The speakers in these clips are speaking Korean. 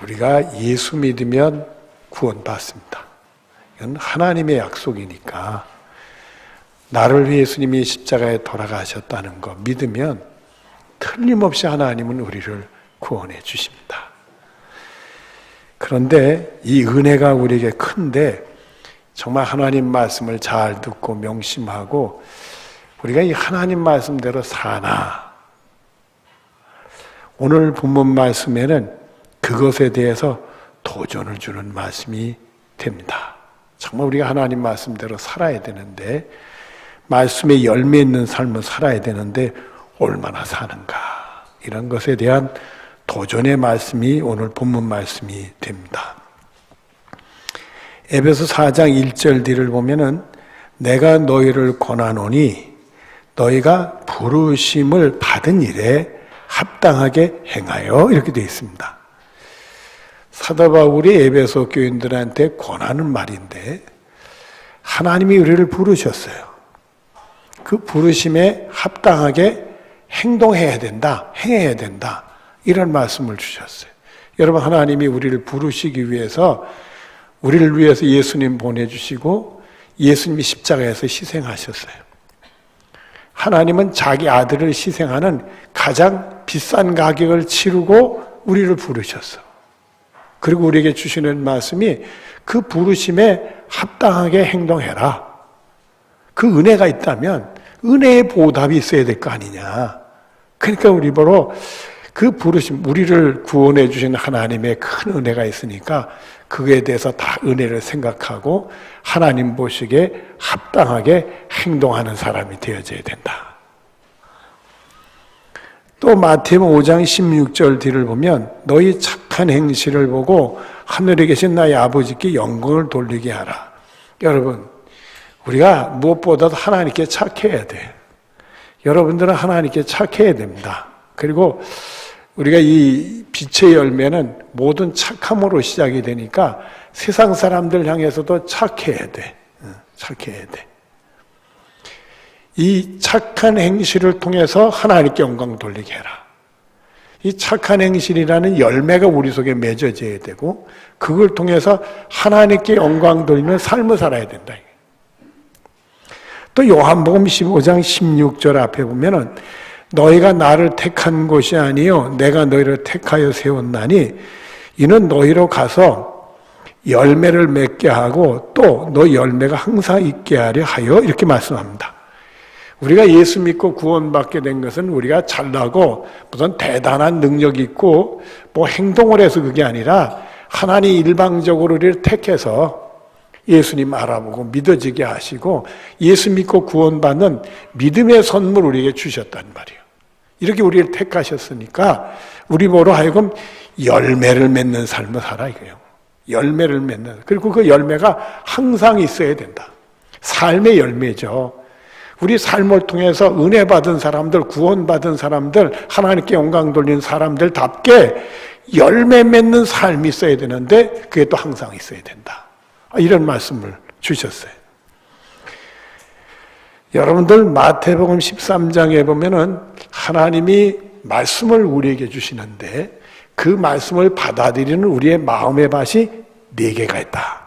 우리가 예수 믿으면 구원받습니다. 이건 하나님의 약속이니까 나를 위해 예수님이 십자가에 돌아가셨다는 거 믿으면 틀림없이 하나님은 우리를 구원해 주십니다. 그런데 이 은혜가 우리에게 큰데 정말 하나님 말씀을 잘 듣고 명심하고 우리가 이 하나님 말씀대로 사나? 오늘 본문 말씀에는 그것에 대해서 도전을 주는 말씀이 됩니다. 정말 우리가 하나님 말씀대로 살아야 되는데 말씀에 열매 있는 삶을 살아야 되는데 얼마나 사는가? 이런 것에 대한 도전의 말씀이 오늘 본문 말씀이 됩니다. 에베소 4장 1절 뒤를 보면은 내가 너희를 권하노니 너희가 부르심을 받은 일에 합당하게 행하여 이렇게 되어 있습니다. 사도 바울이 에베소 교인들한테 권하는 말인데 하나님이 우리를 부르셨어요. 그 부르심에 합당하게 행동해야 된다, 행해야 된다 이런 말씀을 주셨어요. 여러분 하나님이 우리를 부르시기 위해서 우리를 위해서 예수님 보내주시고 예수님이 십자가에서 희생하셨어요. 하나님은 자기 아들을 희생하는 가장 비싼 가격을 치르고 우리를 부르셨어. 그리고 우리에게 주시는 말씀이 그 부르심에 합당하게 행동해라. 그 은혜가 있다면 은혜의 보답이 있어야 될 거 아니냐. 그러니까 우리 보러 그 부르심, 우리를 구원해 주신 하나님의 큰 은혜가 있으니까 그에 대해서 다 은혜를 생각하고 하나님 보시기에 합당하게 행동하는 사람이 되어져야 된다. 또 마태복음 5장 16절 뒤를 보면 너희 착한 행실을 보고 하늘에 계신 나의 아버지께 영광을 돌리게 하라. 여러분 우리가 무엇보다도 하나님께 착해야 돼. 여러분들은 하나님께 착해야 됩니다. 그리고 우리가 이 빛의 열매는 모든 착함으로 시작이 되니까 세상 사람들 향해서도 착해야 돼. 착해야 돼. 이 착한 행실을 통해서 하나님께 영광 돌리게 해라. 이 착한 행실이라는 열매가 우리 속에 맺어져야 되고 그걸 통해서 하나님께 영광 돌리는 삶을 살아야 된다. 또 요한복음 15장 16절 앞에 보면은 너희가 나를 택한 것이 아니요 내가 너희를 택하여 세웠나니 이는 너희로 가서 열매를 맺게 하고 또 너희 열매가 항상 있게 하려 하여 이렇게 말씀합니다. 우리가 예수 믿고 구원받게 된 것은 우리가 잘나고 무슨 대단한 능력이 있고 뭐 행동을 해서 그게 아니라 하나님이 일방적으로 우리를 택해서 예수님 알아보고 믿어지게 하시고 예수 믿고 구원받는 믿음의 선물 우리에게 주셨단 말이에요. 이렇게 우리를 택하셨으니까 우리 보러 하여금 열매를 맺는 삶을 살아 이거예요. 열매를 맺는. 그리고 그 열매가 항상 있어야 된다. 삶의 열매죠. 우리 삶을 통해서 은혜 받은 사람들, 구원받은 사람들, 하나님께 영광 돌리는 사람들답게 열매 맺는 삶이 있어야 되는데 그게 또 항상 있어야 된다. 이런 말씀을 주셨어요. 여러분들 마태복음 13장에 보면은 하나님이 말씀을 우리에게 주시는데 그 말씀을 받아들이는 우리의 마음의 밭이 4개가 있다.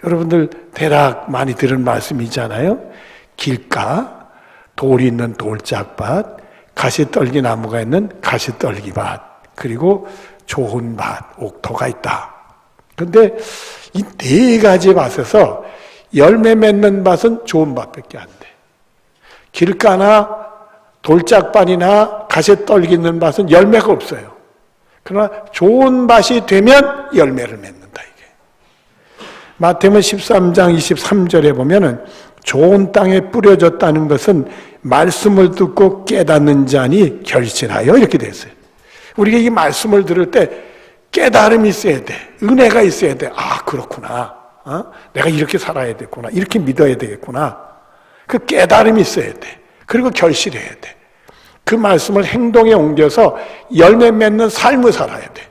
여러분들 대략 많이 들은 말씀이잖아요. 길가, 돌이 있는 돌짝밭, 가시떨기 나무가 있는 가시떨기밭, 그리고 좋은 밭, 옥토가 있다. 그런데 이 4가지 밭에서 열매 맺는 밭은 좋은 밭밖에 안 돼. 길가나 돌짝밭이나 가시떨기 있는 밭은 열매가 없어요. 그러나 좋은 밭이 되면 열매를 맺는다 이게. 마태복음 13장 23절에 보면은 좋은 땅에 뿌려졌다는 것은 말씀을 듣고 깨닫는 자니 결실하여 이렇게 되어 있어요. 우리가 이 말씀을 들을 때 깨달음이 있어야 돼. 은혜가 있어야 돼. 아 그렇구나. 내가 이렇게 살아야 되겠구나. 이렇게 믿어야 되겠구나. 그 깨달음이 있어야 돼. 그리고 결실해야 돼. 그 말씀을 행동에 옮겨서 열매 맺는 삶을 살아야 돼.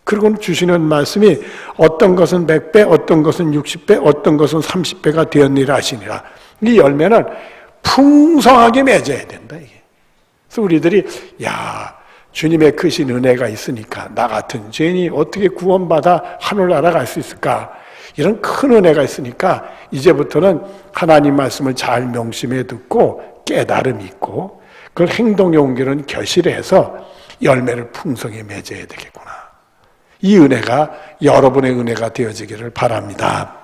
그리고 주시는 말씀이 어떤 것은 100배, 어떤 것은 60배, 어떤 것은 30배가 되었느니라 하시니라. 이 열매는 풍성하게 맺어야 된다. 이게. 그래서 우리들이 야 주님의 크신 은혜가 있으니까 나 같은 죄인이 어떻게 구원받아 하늘나라 갈 수 있을까? 이런 큰 은혜가 있으니까 이제부터는 하나님 말씀을 잘 명심해 듣고 깨달음이 있고 그걸 행동에 옮기는 결실해서 열매를 풍성히 맺어야 되겠구나. 이 은혜가 여러분의 은혜가 되어지기를 바랍니다.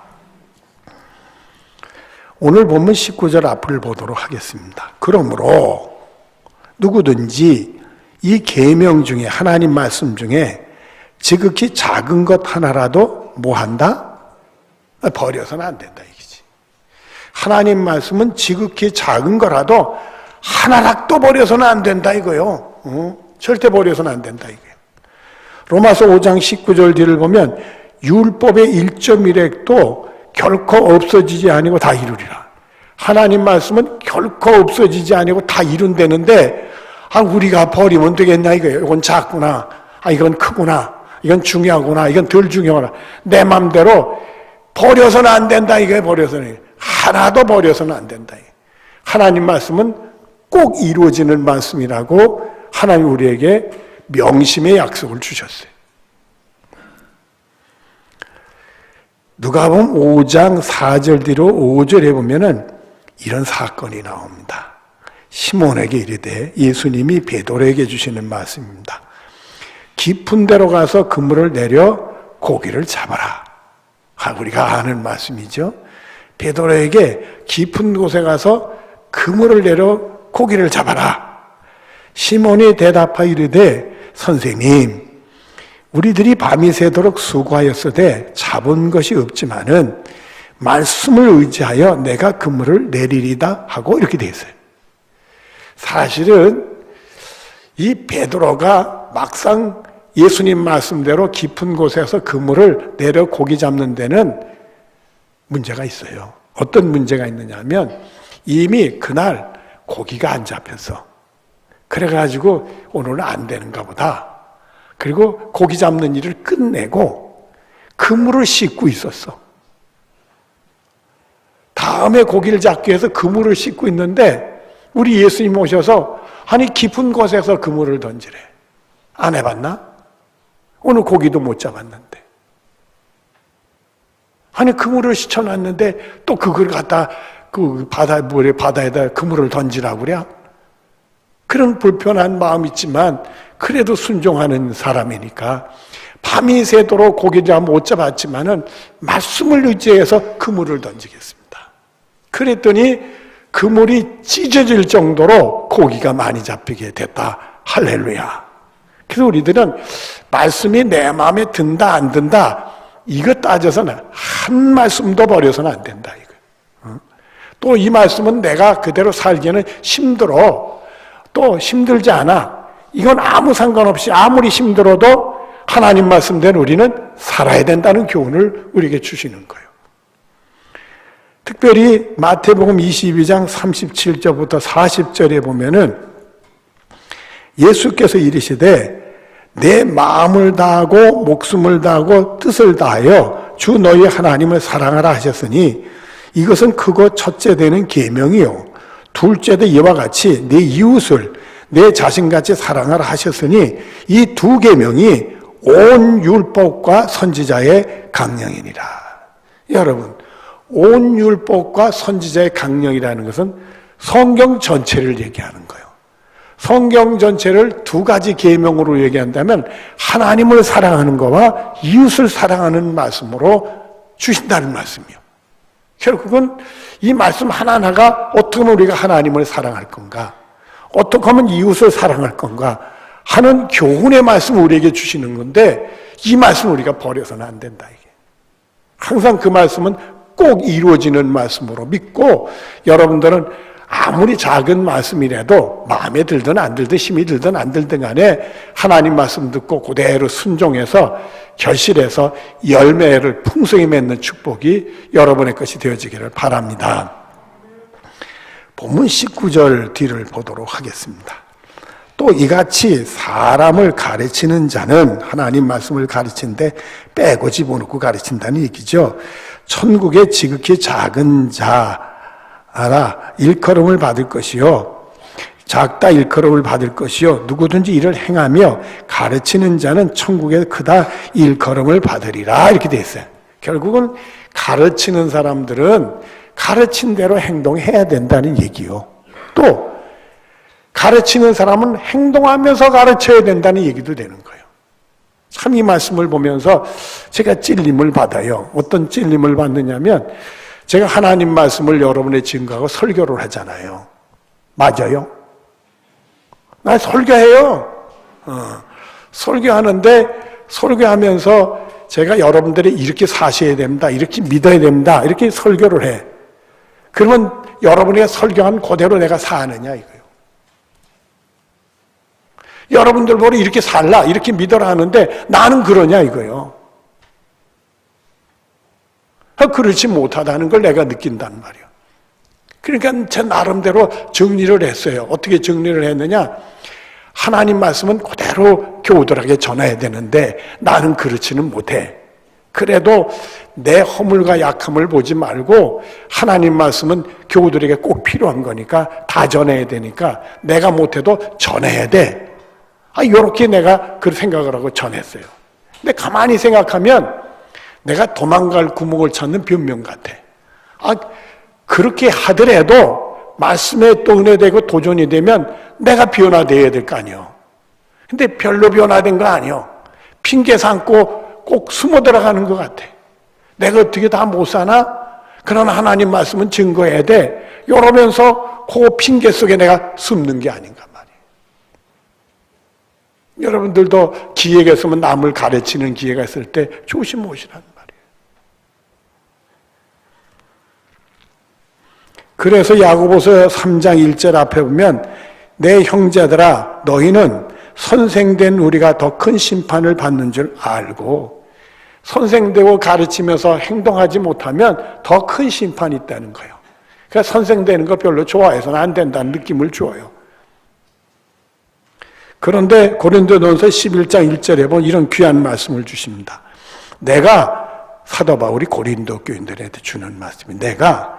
오늘 본문 19절 앞을 보도록 하겠습니다. 그러므로 누구든지 이 계명 중에 하나님 말씀 중에 지극히 작은 것 하나라도 뭐한다? 버려서는 안 된다 이거지. 하나님 말씀은 지극히 작은 거라도 하나라도 버려서는 안 된다 이거요. 절대 버려서는 안 된다 이거예요. 로마서 5장 19절 뒤를 보면 율법의 1.1획도 결코 없어지지 아니고 다 이루리라. 하나님 말씀은 결코 없어지지 아니고 다 이룬다는데 우리가 버리면 되겠냐 이거예요. 이건 작구나. 이건 크구나. 이건 중요하구나. 이건 덜 중요하구나. 내 맘대로 버려서는 안 된다 이거예요. 버려서는. 하나도 버려서는 안 된다. 하나님 말씀은 꼭 이루어지는 말씀이라고 하나님 우리에게 명심의 약속을 주셨어요. 누가복음 5장 4절 뒤로 5절에 보면은 이런 사건이 나옵니다. 시몬에게 이르되 예수님이 베드로에게 주시는 말씀입니다. 깊은 데로 가서 그물을 내려 고기를 잡아라. 우리가 아는 말씀이죠. 베드로에게 깊은 곳에 가서 그물을 내려 고기를 잡아라. 시몬이 대답하여 이르되 선생님 우리들이 밤이 새도록 수고하였으되 잡은 것이 없지만은 말씀을 의지하여 내가 그물을 내리리다 하고 이렇게 돼 있어요. 사실은 이 베드로가 막상 예수님 말씀대로 깊은 곳에서 그물을 내려 고기 잡는 데는 문제가 있어요. 어떤 문제가 있느냐 하면 이미 그날 고기가 안 잡혔어. 그래가지고 오늘은 안 되는가 보다. 그리고 고기 잡는 일을 끝내고 그물을 씻고 있었어. 다음에 고기를 잡기 위해서 그물을 씻고 있는데 우리 예수님 오셔서 아니 깊은 곳에서 그물을 던지래. 안 해봤나? 오늘 고기도 못 잡았는데. 아니 그물을 씻어놨는데 또 그걸 갖다 그 바다에다 그물을 던지라고 그래? 그런 불편한 마음 있지만 그래도 순종하는 사람이니까 밤이 새도록 고기를 못 잡았지만은 말씀을 의지해서 그물을 던지겠습니다. 그랬더니 그물이 찢어질 정도로 고기가 많이 잡히게 됐다. 할렐루야. 그래서 우리들은 말씀이 내 마음에 든다 안 든다 이거 따져서는 한 말씀도 버려서는 안 된다. 이거. 또 이 말씀은 내가 그대로 살기에는 힘들어. 또 힘들지 않아. 이건 아무 상관없이 아무리 힘들어도 하나님 말씀대로 우리는 살아야 된다는 교훈을 우리에게 주시는 거예요. 특별히 마태복음 22장 37절부터 40절에 보면은 예수께서 이르시되 내 마음을 다하고 목숨을 다하고 뜻을 다하여 주 너희 하나님을 사랑하라 하셨으니 이것은 크고 첫째 되는 계명이요 둘째도 이와 같이 내 이웃을 내 자신같이 사랑하라 하셨으니 이 두 계명이 온 율법과 선지자의 강령이니라. 여러분 온 율법과 선지자의 강령이라는 것은 성경 전체를 얘기하는 거예요. 성경 전체를 두 가지 계명으로 얘기한다면 하나님을 사랑하는 것과 이웃을 사랑하는 말씀으로 주신다는 말씀이에요. 결국은 이 말씀 하나하나가 어떻게 하면 우리가 하나님을 사랑할 건가, 어떻게 하면 이웃을 사랑할 건가 하는 교훈의 말씀을 우리에게 주시는 건데 이 말씀을 우리가 버려서는 안 된다. 이게 항상 그 말씀은 꼭 이루어지는 말씀으로 믿고 여러분들은 아무리 작은 말씀이라도 마음에 들든 안 들든 힘이 들든 안 들든 간에 하나님 말씀 듣고 그대로 순종해서 결실해서 열매를 풍성히 맺는 축복이 여러분의 것이 되어지기를 바랍니다. 본문 19절 뒤를 보도록 하겠습니다. 또 이같이 사람을 가르치는 자는 하나님 말씀을 가르치는데 빼고 집어넣고 가르친다는 얘기죠. 천국의 지극히 작은 자라 일컬음을 받을 것이요 작다 일컬음을 받을 것이요 누구든지 이를 행하며 가르치는 자는 천국에 크다 일컬음을 받으리라 이렇게 돼 있어요. 결국은 가르치는 사람들은 가르친 대로 행동해야 된다는 얘기요. 또 가르치는 사람은 행동하면서 가르쳐야 된다는 얘기도 되는 거예요. 참 이 말씀을 보면서 제가 찔림을 받아요. 어떤 찔림을 받느냐면 제가 하나님 말씀을 여러분의 증거하고 설교를 하잖아요. 맞아요? 나 설교해요. 설교하는데 설교하면서 제가 여러분들이 이렇게 사셔야 됩니다. 이렇게 믿어야 됩니다. 이렇게 설교를 해. 그러면 여러분이 설교한 그대로 내가 사느냐 이거예요. 여러분들 보고 이렇게 살라, 이렇게 믿어라 하는데 나는 그러냐 이거예요. 그렇지 못하다는 걸 내가 느낀단 말이에요. 그러니까 제 나름대로 정리를 했어요. 어떻게 정리를 했느냐? 하나님 말씀은 그대로 교우들에게 전해야 되는데 나는 그렇지는 못해. 그래도 내 허물과 약함을 보지 말고 하나님 말씀은 교우들에게 꼭 필요한 거니까 다 전해야 되니까 내가 못해도 전해야 돼. 이렇게 내가 그 생각을 하고 전했어요. 근데 가만히 생각하면 내가 도망갈 구멍을 찾는 변명 같아. 그렇게 하더라도 말씀에 또 은혜되고 도전이 되면 내가 변화되어야 될 거 아니에요. 근데 별로 변화된 거 아니에요. 핑계 삼고 꼭 숨어 들어가는 것 같아. 내가 어떻게 다 못 사나? 그러나 하나님 말씀은 증거해야 돼. 이러면서 그 핑계 속에 내가 숨는 게 아닌가 말이에요. 여러분들도 기회가 있으면 남을 가르치는 기회가 있을 때 조심하시라는 말이에요. 그래서 야고보서 3장 1절 앞에 보면 내 형제들아 너희는 선생된 우리가 더 큰 심판을 받는 줄 알고 선생되고 가르치면서 행동하지 못하면 더 큰 심판이 있다는 거예요. 그러니까 선생되는 거 별로 좋아해서는 안 된다는 느낌을 줘요. 그런데 고린도전서 11장 1절에 보면 이런 귀한 말씀을 주십니다. 내가 사도 바울이 고린도 교인들한테 주는 말씀이 내가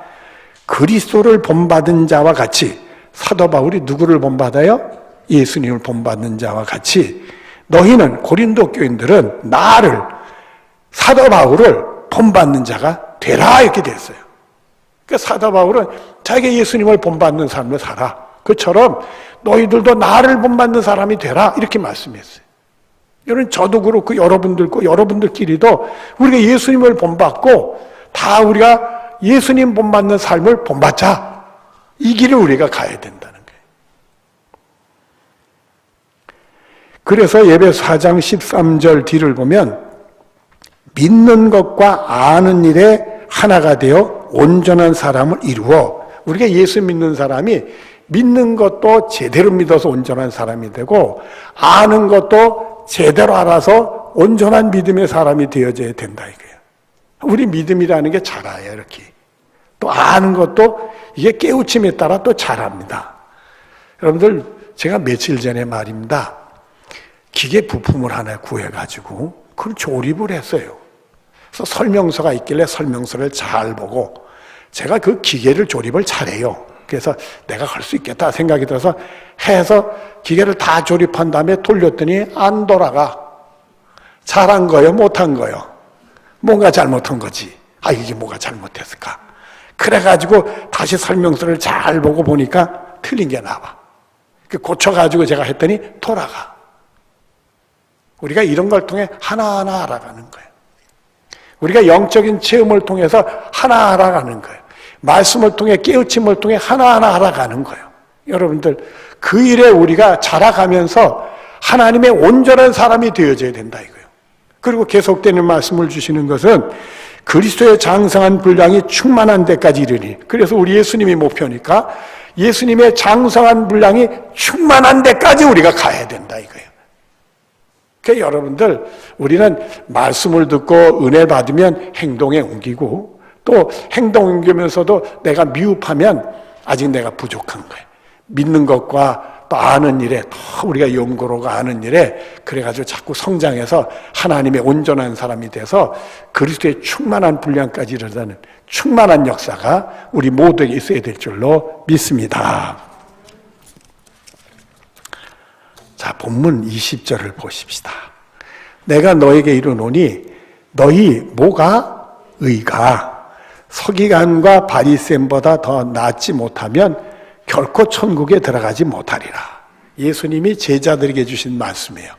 그리스도를 본받은 자와 같이 사도 바울이 누구를 본받아요? 예수님을 본받는 자와 같이 너희는 고린도 교인들은 나를 사도 바울을 본받는 자가 되라 이렇게 됐어요. 그러니까 사도 바울은 자기가 예수님을 본받는 삶을 살아. 그처럼 너희들도 나를 본받는 사람이 되라 이렇게 말씀했어요. 여러분 저도 그렇고 여러분들끼리도 우리가 예수님을 본받고 다 우리가 예수님 본받는 삶을 본받자. 이 길을 우리가 가야 된다는 거예요. 그래서 예배소 4장 13절 뒤를 보면 믿는 것과 아는 일에 하나가 되어 온전한 사람을 이루어 우리가 예수 믿는 사람이 믿는 것도 제대로 믿어서 온전한 사람이 되고 아는 것도 제대로 알아서 온전한 믿음의 사람이 되어져야 된다 이거예요. 우리 믿음이라는 게 자라요 이렇게. 또 아는 것도 이게 깨우침에 따라 또 자랍니다. 여러분들 제가 며칠 전에 말입니다. 기계 부품을 하나 구해가지고 그걸 조립을 했어요. 그래서 설명서가 있길래 설명서를 잘 보고 제가 그 기계를 조립을 잘해요. 그래서 내가 할 수 있겠다 생각이 들어서 해서 기계를 다 조립한 다음에 돌렸더니 안 돌아가. 잘한 거요? 못한 거요? 뭔가 잘못한 거지. 이게 뭐가 잘못했을까? 그래가지고 다시 설명서를 잘 보고 보니까 틀린 게 나와. 고쳐가지고 제가 했더니 돌아가. 우리가 이런 걸 통해 하나하나 알아가는 거예요. 우리가 영적인 체험을 통해서 하나 알아가는 거예요. 말씀을 통해 깨우침을 통해 하나하나 알아가는 거예요. 여러분들 그 일에 우리가 자라가면서 하나님의 온전한 사람이 되어져야 된다 이거예요. 그리고 계속되는 말씀을 주시는 것은 그리스도의 장성한 분량이 충만한 데까지 이르니 그래서 우리 예수님이 목표니까 예수님의 장성한 분량이 충만한 데까지 우리가 가야 된다 이거예요. 그러니까 여러분들 우리는 말씀을 듣고 은혜 받으면 행동에 옮기고 또 행동 옮기면서도 내가 미흡하면 아직 내가 부족한 거예요. 믿는 것과 또 아는 일에 더 우리가 연구로가 아는 일에 그래가지고 자꾸 성장해서 하나님의 온전한 사람이 돼서 그리스도의 충만한 분량까지 이르는 충만한 역사가 우리 모두에게 있어야 될 줄로 믿습니다. 자, 본문 20절을 보십시다. 내가 너에게 이르노니 너희 뭐가 의가 서기관과 바리새인보다 더 낫지 못하면 결코 천국에 들어가지 못하리라. 예수님이 제자들에게 주신 말씀이에요.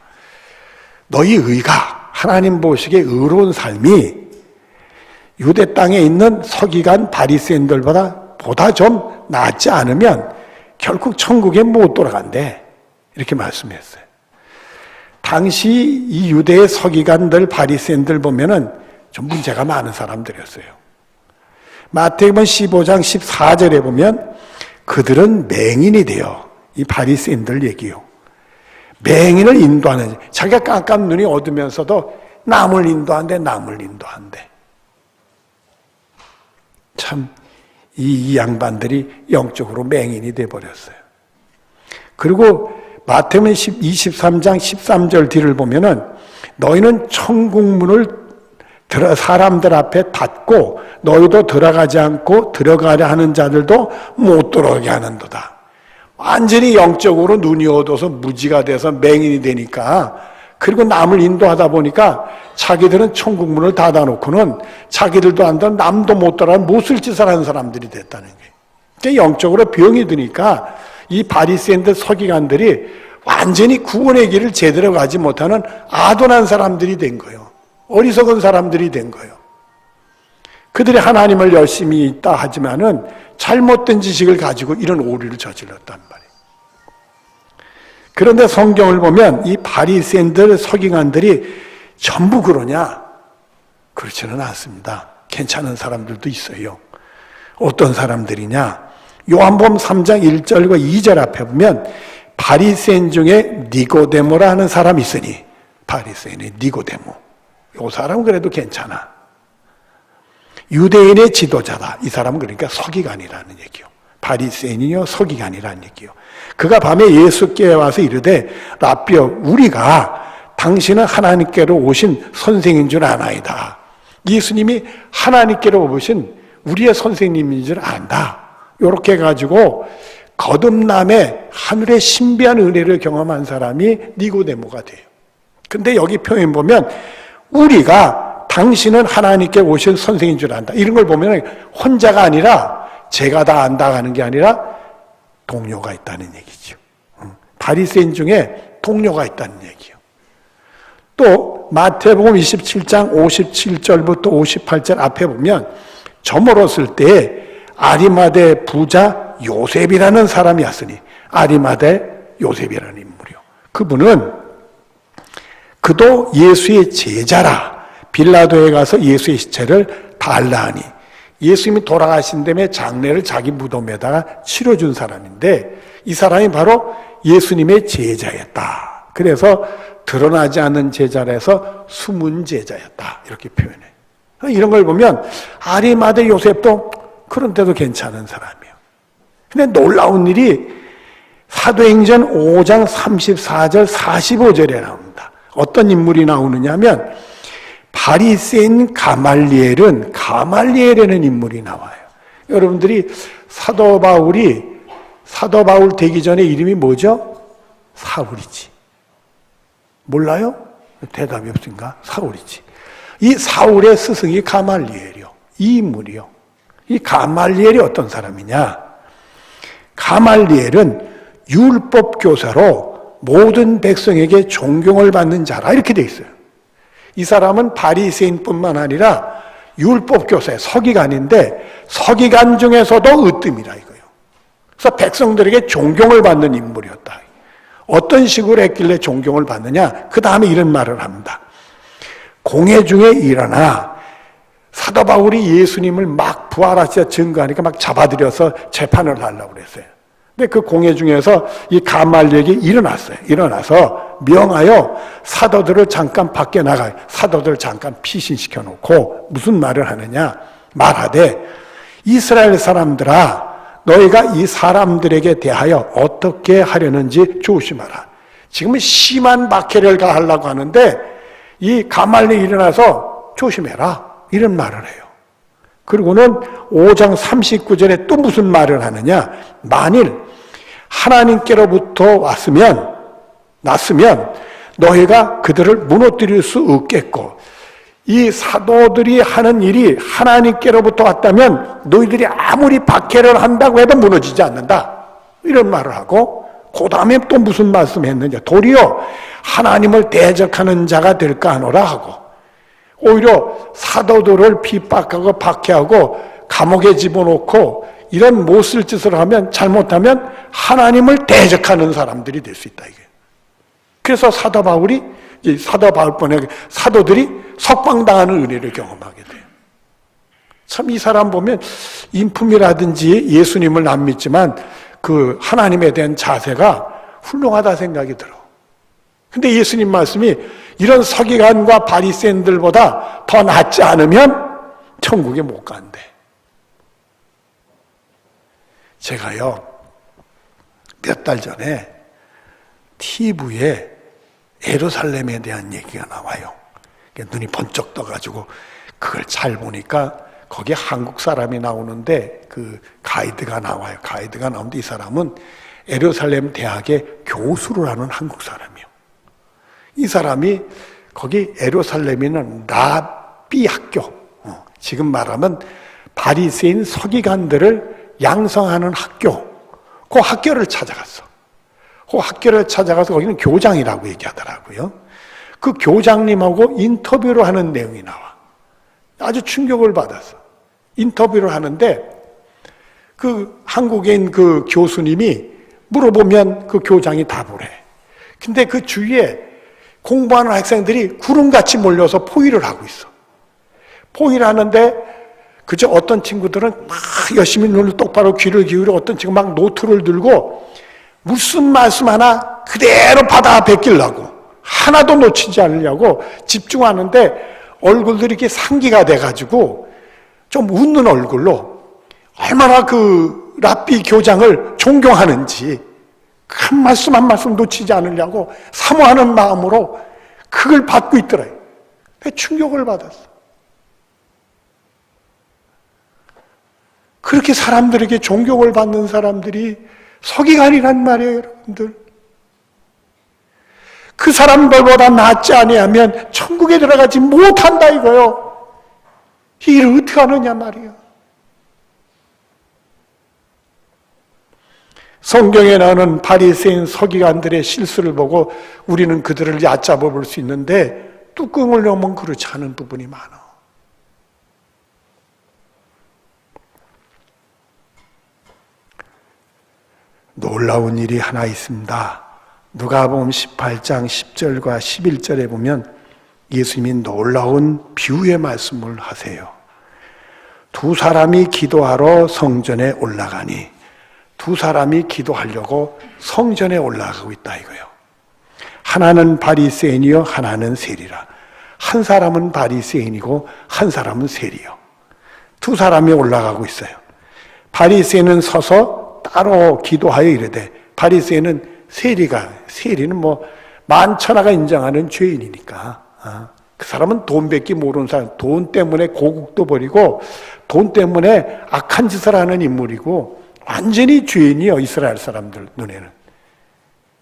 너희 의가 하나님 보시기에 의로운 삶이 유대 땅에 있는 서기관 바리새인들보다 좀 낫지 않으면 결국 천국에 못 돌아간대. 이렇게 말씀했어요. 당시 이 유대의 서기관들 바리새인들 보면은 좀 문제가 많은 사람들이었어요. 마태복음 15장 14절에 보면 그들은 맹인이 되어, 이 바리새인들 얘기요, 맹인을 인도하는, 자기가 깜깜 눈이 어두면서도 남을 인도한대. 참 이 양반들이 영적으로 맹인이 돼버렸어요. 그리고 마태복음 23장 13절 뒤를 보면은 너희는 천국문을 사람들 앞에 닫고 너희도 들어가지 않고 들어가려 하는 자들도 못 들어오게 하는도다. 완전히 영적으로 눈이 어두워서 무지가 돼서 맹인이 되니까, 그리고 남을 인도하다 보니까 자기들은 천국문을 닫아놓고는 자기들도 안 돼, 남도 못 들어가 못쓸 짓을 하는 사람들이 됐다는 거예요. 그러니까 영적으로 병이 드니까 이 바리새인들 서기관들이 완전히 구원의 길을 제대로 가지 못하는 아둔한 사람들이 된 거예요. 어리석은 사람들이 된 거예요. 그들이 하나님을 열심히 있다 하지만은 잘못된 지식을 가지고 이런 오류를 저질렀단 말이에요. 그런데 성경을 보면 이 바리새인들 서기관들이 전부 그러냐? 그렇지는 않습니다. 괜찮은 사람들도 있어요. 어떤 사람들이냐? 요한복음 3장 1절과 2절 앞에 보면 바리새인 중에 니고데모라 하는 사람이 있으니, 바리새인의 니고데모, 이 사람은 그래도 괜찮아. 유대인의 지도자다. 이 사람은 그러니까 서기관이라는 얘기요. 바리새인이요 서기관이라는 얘기요. 그가 밤에 예수께 와서 이르되 라삐여, 우리가 당신은 하나님께로 오신 선생인 줄 아나이다. 예수님이 하나님께로 오신 우리의 선생님인 줄 안다. 이렇게 해가지고 거듭남의 하늘의 신비한 은혜를 경험한 사람이 니고데모가 돼요. 근데 여기 표현 보면 우리가 당신은 하나님께 오신 선생인 줄 안다. 이런 걸 보면 혼자가 아니라 제가 다 안다 하는 게 아니라 동료가 있다는 얘기죠. 바리새인 중에 동료가 있다는 얘기요. 또 마태복음 27장 57절부터 58절 앞에 보면 저물었을 때 아리마대 부자 요셉이라는 사람이 왔으니, 아리마대 요셉이라는 인물이요. 그도 예수의 제자라 빌라도에 가서 예수의 시체를 달라 하니, 예수님이 돌아가신 다음에 장례를 자기 무덤에다가 치러준 사람인데 이 사람이 바로 예수님의 제자였다. 그래서 드러나지 않는 제자라서 숨은 제자였다. 이렇게 표현해. 이런 걸 보면 아리마대 요셉도 그런데도 괜찮은 사람이에요. 근데 놀라운 일이 사도행전 5장 34절 45절에 나옵니다. 어떤 인물이 나오느냐 하면 바리새인 가말리엘이라는 인물이 나와요. 여러분들이 사도 바울 되기 전에 이름이 뭐죠? 사울이지. 몰라요? 대답이 없으니까 사울이지. 이 사울의 스승이 가말리엘이요. 이 인물이요. 이 가말리엘이 어떤 사람이냐? 가말리엘은 율법 교사로 모든 백성에게 존경을 받는 자라 이렇게 돼 있어요. 이 사람은 바리새인뿐만 아니라 율법 교사의 서기관인데 서기관 중에서도 으뜸이라 이거예요. 그래서 백성들에게 존경을 받는 인물이었다. 어떤 식으로 했길래 존경을 받느냐? 그 다음에 이런 말을 합니다. 공회 중에 일어나 사도 바울이 예수님을 막 부활하시자 증거하니까 막 잡아들여서 재판을 하려고 그랬어요. 근데 그 공회 중에서 이 가말리엘이 일어났어요. 일어나서 명하여 사도들을 잠깐 밖에 나가요. 사도들을 잠깐 피신시켜 놓고 무슨 말을 하느냐? 말하되 이스라엘 사람들아, 너희가 이 사람들에게 대하여 어떻게 하려는지 조심하라. 지금은 심한 박해를 가하려고 하는데 이 가말리엘이 일어나서 조심해라. 이런 말을 해요. 그리고는 5장 39절에 또 무슨 말을 하느냐? 만일 하나님께로부터 왔으면 났으면 너희가 그들을 무너뜨릴 수 없겠고, 이 사도들이 하는 일이 하나님께로부터 왔다면 너희들이 아무리 박해를 한다고 해도 무너지지 않는다, 이런 말을 하고, 그 다음에 또 무슨 말씀했느냐, 도리어 하나님을 대적하는 자가 될까 하노라 하고, 오히려 사도들을 핍박하고 박해하고 감옥에 집어넣고 이런 못쓸 짓을 하면, 잘못하면 하나님을 대적하는 사람들이 될 수 있다, 이게. 그래서 사도 바울뿐에 사도들이 석방당하는 은혜를 경험하게 돼요. 참, 이 사람 보면 인품이라든지 예수님을 안 믿지만 그 하나님에 대한 자세가 훌륭하다 생각이 들어. 근데 예수님 말씀이 이런 서기관과 바리새인들보다 더 낫지 않으면 천국에 못 간대. 제가요, 몇 달 전에 TV에 예루살렘에 대한 얘기가 나와요. 눈이 번쩍 떠가지고 그걸 잘 보니까 거기에 한국 사람이 나오는데 그 가이드가 나와요. 가이드가 나오는데 이 사람은 예루살렘 대학의 교수를 하는 한국 사람이에요. 이 사람이 거기 예루살렘에는 라비 학교, 지금 말하면 바리새인 서기관들을 양성하는 학교, 그 학교를 찾아갔어. 그 학교를 찾아가서 거기는 교장이라고 얘기하더라고요. 그 교장님하고 인터뷰를 하는 내용이 나와. 아주 충격을 받았어. 인터뷰를 하는데 그 한국인 그 교수님이 물어보면 그 교장이 답을 해. 근데 그 주위에 공부하는 학생들이 구름같이 몰려서 포위를 하고 있어. 포위를 하는데 그저 어떤 친구들은 막 열심히 눈을 똑바로 귀를 기울여, 어떤 친구 막 노트를 들고 무슨 말씀 하나 그대로 받아 베끼려고, 하나도 놓치지 않으려고 집중하는데 얼굴들이 이렇게 상기가 돼가지고 좀 웃는 얼굴로 얼마나 그 랍비 교장을 존경하는지 한 말씀 한 말씀 놓치지 않으려고 사모하는 마음으로 그걸 받고 있더래요. 충격을 받았어. 그렇게 사람들에게 존경을 받는 사람들이 서기관이란 말이에요, 여러분들. 그 사람들보다 낫지 아니하면 천국에 들어가지 못한다, 이거요. 이 일을 어떻게 하느냐 말이에요. 성경에 나오는 바리새인 서기관들의 실수를 보고 우리는 그들을 얕잡아 볼 수 있는데 뚜껑을 열면 그렇지 않은 부분이 많아. 놀라운 일이 하나 있습니다. 누가복음 18장 10절과 11절에 보면 예수님이 놀라운 비유의 말씀을 하세요. 두 사람이 기도하러 성전에 올라가니, 두 사람이 기도하려고 성전에 올라가고 있다 이거예요. 하나는 바리새인이요 하나는 세리라. 한 사람은 바리새인이고 한 사람은 세리요. 두 사람이 올라가고 있어요. 바리새인은 서서 따로 기도하여 이르되, 바리새인은 세리는 뭐 만천하가 인정하는 죄인이니까, 그 사람은 돈 뺏기 모르는 사람, 돈 때문에 고국도 버리고 돈 때문에 악한 짓을 하는 인물이고 완전히 죄인이요, 이스라엘 사람들 눈에는.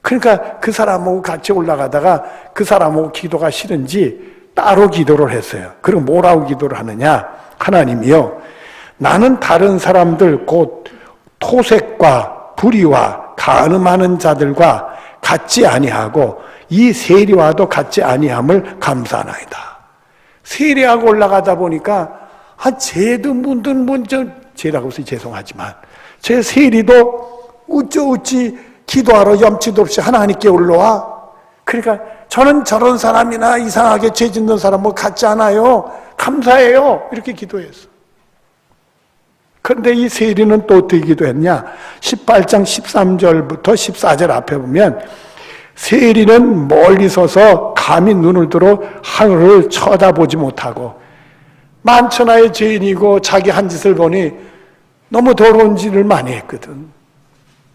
그러니까 그 사람하고 같이 올라가다가 그 사람하고 기도가 싫은지 따로 기도를 했어요. 그리고 뭐라고 기도를 하느냐? 하나님이요, 나는 다른 사람들 곧 토색과 불의와 간음하는 자들과 같지 아니하고 이 세리와도 같지 아니함을 감사하나이다. 세리하고 올라가다 보니까 쟤도 먼저 쟤라고 해서 죄송하지만 제 세리도 어찌 기도하러 염치도 없이 하나님께 올라와. 그러니까 저는 저런 사람이나 이상하게 죄 짓는 사람하고 같지 않아요. 감사해요. 이렇게 기도했어. 그런데 이 세리는 또 어떻게 기도했냐? 18장 13절부터 14절 앞에 보면 세리는 멀리 서서 감히 눈을 들어 하늘을 쳐다보지 못하고 만천하의 죄인이고 자기 한 짓을 보니 너무 더러운 짓을 많이 했거든.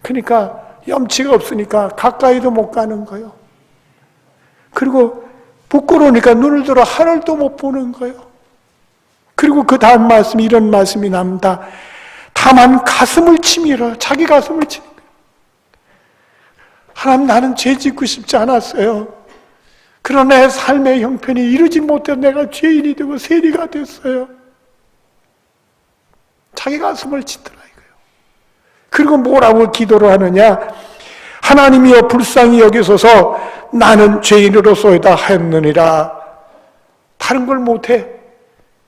그러니까 염치가 없으니까 가까이도 못 가는 거예요. 그리고 부끄러우니까 눈을 들어 하늘도 못 보는 거예요. 그리고 그 다음 말씀이 이런 말씀이 납니다. 다만 가슴을 치밀어. 자기 가슴을 치는 거예요. 하나님, 나는 죄 짓고 싶지 않았어요. 그러나 내 삶의 형편이 이루지 못해 내가 죄인이 되고 세리가 됐어요. 자기 가슴을 치더라 이거예요. 그리고 뭐라고 기도를 하느냐? 하나님이여 불쌍히 여기소서 나는 죄인으로소이다 하였느니라. 다른 걸 못해.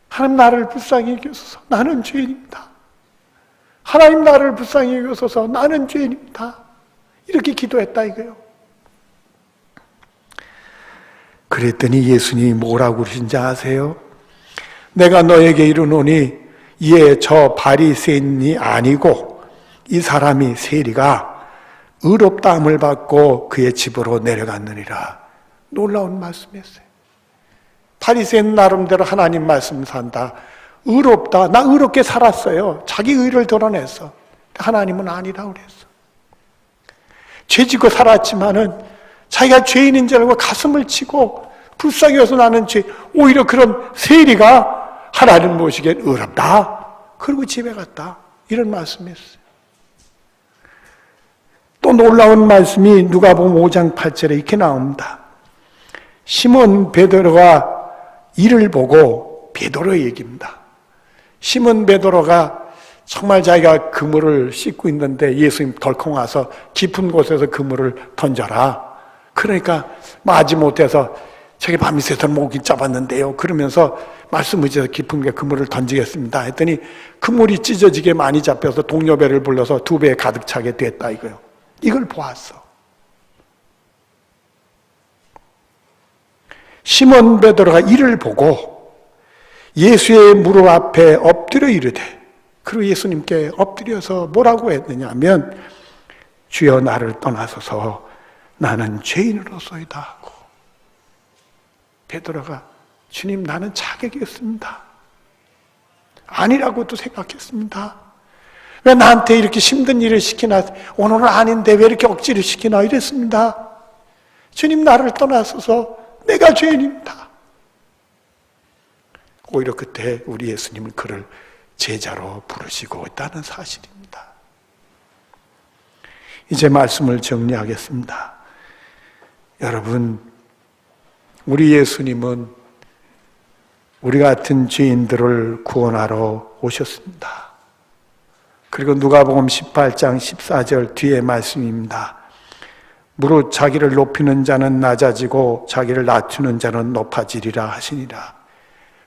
하나님 나를 불쌍히 여기소서 나는 죄인입니다. 하나님 나를 불쌍히 여기소서 나는 죄인입니다. 이렇게 기도했다 이거예요. 그랬더니 예수님이 뭐라고 그러신지 아세요? 내가 너에게 이르노니 이에 저 바리새인이 아니고 이 사람이 세리가 의롭다함을 받고 그의 집으로 내려갔느니라. 놀라운 말씀이었어요. 바리새인 나름대로 하나님 말씀 산다. 의롭다. 나 의롭게 살았어요. 자기 의를 드러냈어. 하나님은 아니라고 그랬어. 죄짓고 살았지만은 자기가 죄인인 줄 알고 가슴을 치고 불쌍히 여서 나는 죄. 오히려 그런 세리가 하나님 보시기엔 의롭다. 그리고 집에 갔다. 이런 말씀이었어요. 또 놀라운 말씀이 누가복음 5장 8절에 이렇게 나옵니다. 시몬 베드로가 이를 보고 베드로의 얘기입니다. 시몬 베드로가 정말 자기가 그물을 씻고 있는데 예수님 덜컹 와서 깊은 곳에서 그물을 던져라. 그러니까 마지 못해서 저기 밤새도록 목이 잡았는데요. 그러면서 말씀 의지해서 깊은 게 그물을 던지겠습니다. 했더니 그물이 찢어지게 많이 잡혀서 동료배를 불러서 2배에 가득 차게 됐다 이거요. 이걸 보았어. 시몬 베드로가 이를 보고 예수의 무릎 앞에 엎드려 이르되, 그리고 예수님께 엎드려서 뭐라고 했느냐 하면 주여 나를 떠나소서 나는 죄인으로소이다 하고, 베드로가 주님 나는 자격이 없습니다. 아니라고도 생각했습니다. 왜 나한테 이렇게 힘든 일을 시키나, 오늘은 아닌데 왜 이렇게 억지를 시키나 이랬습니다. 주님 나를 떠나소서 내가 죄인입니다. 오히려 그때 우리 예수님은 그를 제자로 부르시고 있다는 사실입니다. 이제 말씀을 정리하겠습니다. 여러분, 우리 예수님은 우리 같은 죄인들을 구원하러 오셨습니다. 그리고 누가복음 18장 14절 뒤에 말씀입니다. 무릇 자기를 높이는 자는 낮아지고 자기를 낮추는 자는 높아지리라 하시니라.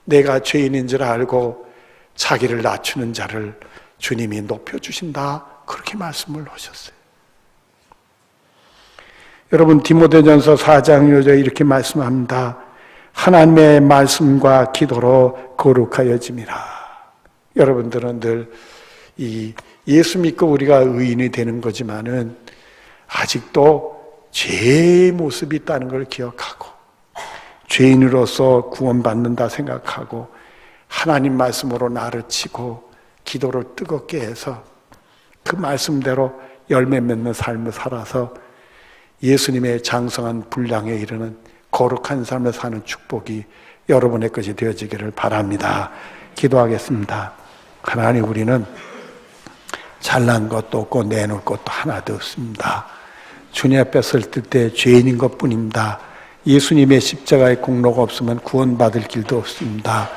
내가 죄인인 줄 알고 자기를 낮추는 자를 주님이 높여주신다. 그렇게 말씀을 하셨어요. 여러분, 디모데전서 4장 6절에 이렇게 말씀합니다. 하나님의 말씀과 기도로 거룩하여짐이라. 여러분들은 늘 이 예수 믿고 우리가 의인이 되는 거지만은 아직도 죄의 모습이 있다는 걸 기억하고 죄인으로서 구원받는다 생각하고 하나님 말씀으로 나를 치고 기도를 뜨겁게 해서 그 말씀대로 열매 맺는 삶을 살아서 예수님의 장성한 분량에 이르는 거룩한 삶을 사는 축복이 여러분의 것이 되어지기를 바랍니다. 기도하겠습니다. 하나님, 우리는 잘난 것도 없고 내놓을 것도 하나도 없습니다. 주님 앞에 설뜰 때 죄인인 것뿐입니다. 예수님의 십자가의 공로가 없으면 구원받을 길도 없습니다.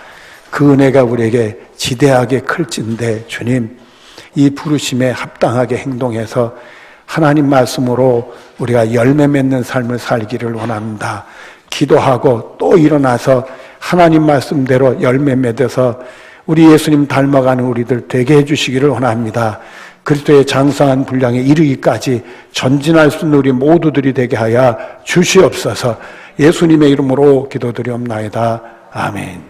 그 은혜가 우리에게 지대하게 클진데 주님, 이 부르심에 합당하게 행동해서 하나님 말씀으로 우리가 열매 맺는 삶을 살기를 원합니다. 기도하고 또 일어나서 하나님 말씀대로 열매 맺어서 우리 예수님 닮아가는 우리들 되게 해주시기를 원합니다. 그리스도의 장성한 분량에 이르기까지 전진할 수 있는 우리 모두들이 되게 하여 주시옵소서. 예수님의 이름으로 기도드리옵나이다. 아멘.